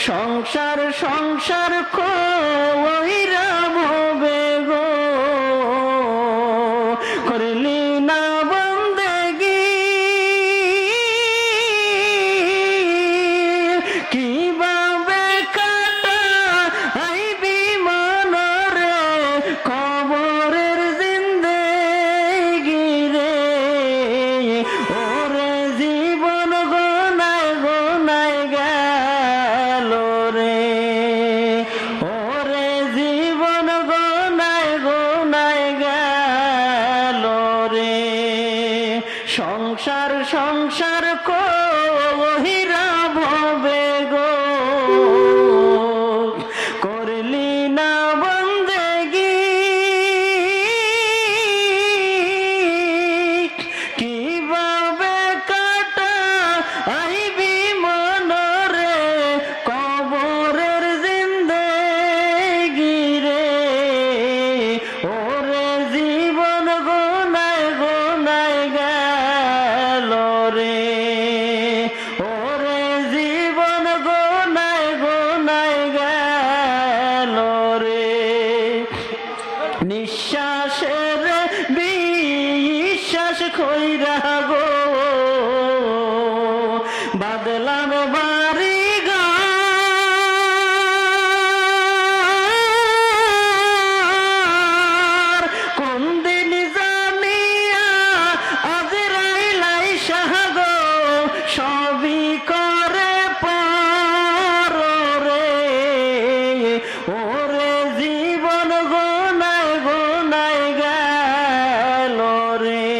সংসার সংসার কইরা ভবে গো করলি না বন্দেগি কিভাবে কাটা আইবি মনরে কবরের জিন্দেগি রে ওরে জীবন গোনায় গোনায় গেল রে ওরে জীবন গোনায় গোনায় গেল রে সংসার সংসার কহিরা ভবে গো করলি না বন্দেগি কিভাবে কাটা আইবি মনরে কবরের জিন্দেগি রে ওরে জীবন গোনায় গোনায় গেল রে ওরে জীবন গোনায় গোনায় গেল রে নিঃশ্বাসের বিশ্বাস কইরা গো বাদলাম বাড়ি ঘর কোন দিন জানিয়া আজরাইলাই শাহ গো সবই করে পার রে ওরে জীবন গোনায় গোনায় গেল রে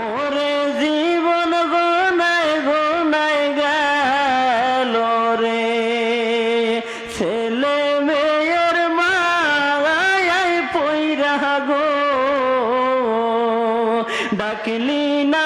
ওরে জীবন গোনায় গোনায় গেল রে ছেলে মেয়ের মায়ায় পইরা গো ডাকলি না